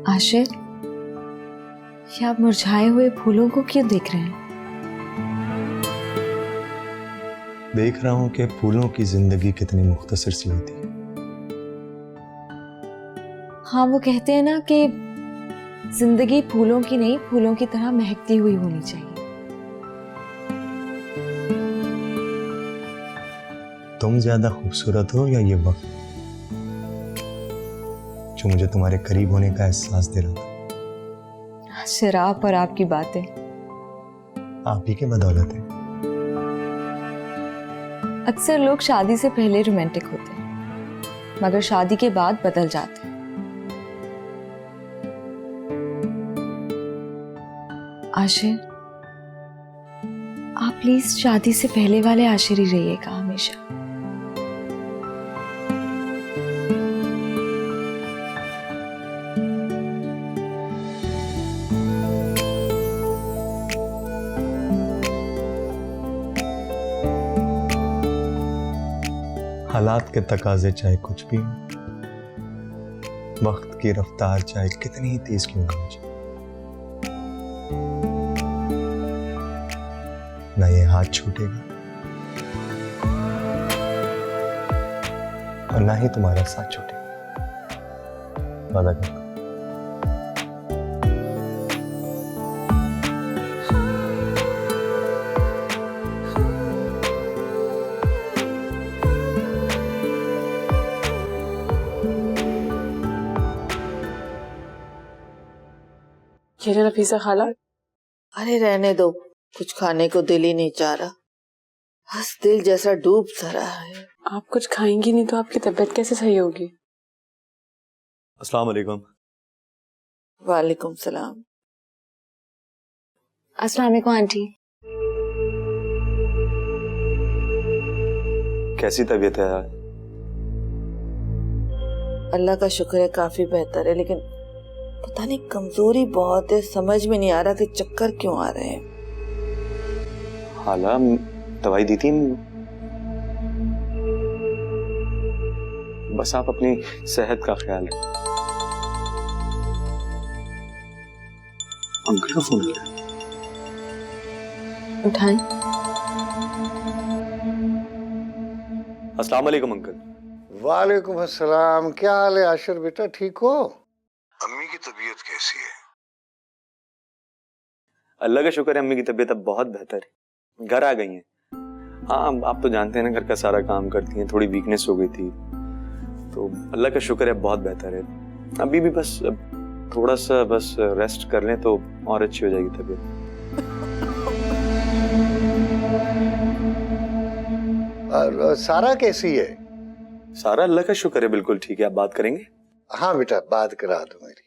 आशिर, ये आप मुरझाए हुए फूलों को क्यों देख रहे हैं? देख रहा हूं कि फूलों की जिंदगी कितनी मुख्तसर सी होती है। हाँ, वो कहते हैं ना कि जिंदगी फूलों की नहीं, फूलों की तरह महकती हुई होनी चाहिए। तुम ज्यादा खूबसूरत हो या ये वक्त जो मुझे तुम्हारे करीब होने का एहसास दे रहा था? शराब और आपकी बातें आप ही के बदौलत है। अक्सर लोग शादी से पहले रोमांटिक होते हैं, मगर शादी के बाद बदल जाते हैं। आशिर, आप प्लीज शादी से पहले वाले आशिर ही रहिएगा हमेशा। हालात के तकाजे चाहे कुछ भी हो, वक्त की रफ्तार चाहे कितनी ही तेज क्यों ना हो जाए, ना ये हाथ छूटेगा और ना ही तुम्हारा साथ छूटेगा। वादा करता हूं। नफीसा खाला, अरे रहने दो, कुछ खाने को दिल ही नहीं चाह रहा। बस दिल जैसा डूब सा रहा है। आप कुछ खाएंगी नहीं तो आपकी तबीयत कैसे सही होगी? अस्सलाम वालेकुम। वालेकुम सलाम। अस्सलाम वालेकुम आंटी। कैसी तबीयत है? अल्लाह का शुक्र है काफी बेहतर है, लेकिन पता नहीं कमजोरी बहुत है। समझ में नहीं आ रहा कि चक्कर क्यों आ रहे हैं। हाला, दवाई दी थी? बस आप अपनी सेहत का ख्याल रखें। अंकल का फोन किया। उठाएं। अस्सलाम वालेकुम अंकल। वालेकुम अस्सलाम। क्या हाल है आशिर बेटा, ठीक हो? अम्मी की तबीयत कैसी है? अल्लाह का शुक्र है, अम्मी की तबीयत अब बहुत बेहतर है, घर आ गई हैं। हाँ, आप तो जानते हैं ना, घर का सारा काम करती हैं, थोड़ी वीकनेस हो गई थी, तो अल्लाह का शुक्र है बहुत बेहतर है। अभी भी बस थोड़ा सा बस रेस्ट कर लें तो और अच्छी हो जाएगी तबीयत। और सारा कैसी है? सारा अल्लाह का शुक्र है बिल्कुल ठीक है। आप बात करेंगे? हाँ बेटा, बात करा दो मेरी।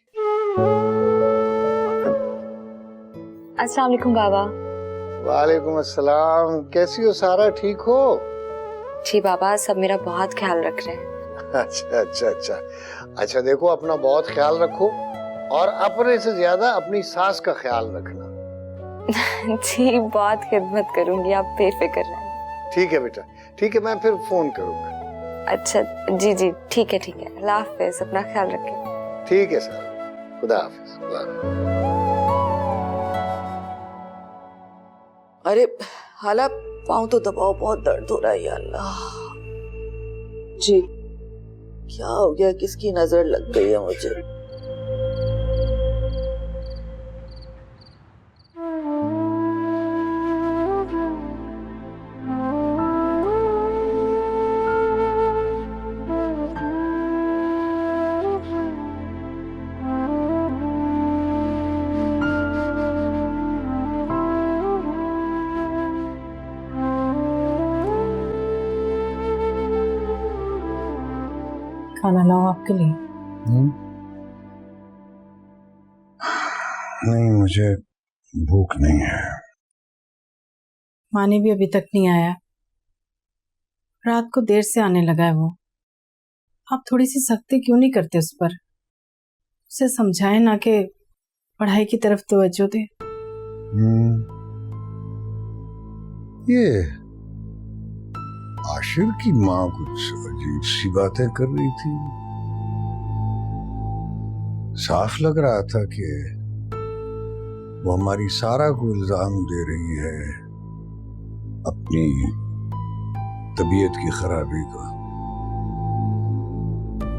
अस्सलाम वालेकुम बाबा। वालेकुम अस्सलाम। कैसी हो सारा, ठीक हो? जी बाबा, सब मेरा बहुत ख्याल रख रहे हैं। अच्छा अच्छा अच्छा अच्छा, देखो अपना बहुत ख्याल रखो और अपने से ज्यादा अपनी सास का ख्याल रखना। जी बहुत खिदमत करूंगी, आप बेफिक्र रहें। ठीक है बेटा, ठीक है, मैं फिर फोन करूंगा। अच्छा जी जी, ठीक है ठीक है। अल्लाह हाफिज, अपना ख्याल रखें। ठीक है सर, खुदा हाफिज। खुदा हाफिज। अरे हाला, पाँव तो दबाओ, बहुत दर्द हो रहा है। या अल्लाह, जी क्या हो गया? किसकी नजर लग गई है मुझे? खाना लाओ आपके लिए। नहीं, मुझे भूख नहीं है। मानी भी अभी तक नहीं आया, रात को देर से आने लगा है वो। आप थोड़ी सी सख्ती क्यों नहीं करते उस पर? उसे समझाएं ना कि पढ़ाई की तरफ तवज्जो दे। ये आशिर की माँ कुछ अजीब सी बातें कर रही थी। साफ लग रहा था कि वो हमारी सारा को इल्जाम दे रही है अपनी तबीयत की खराबी का।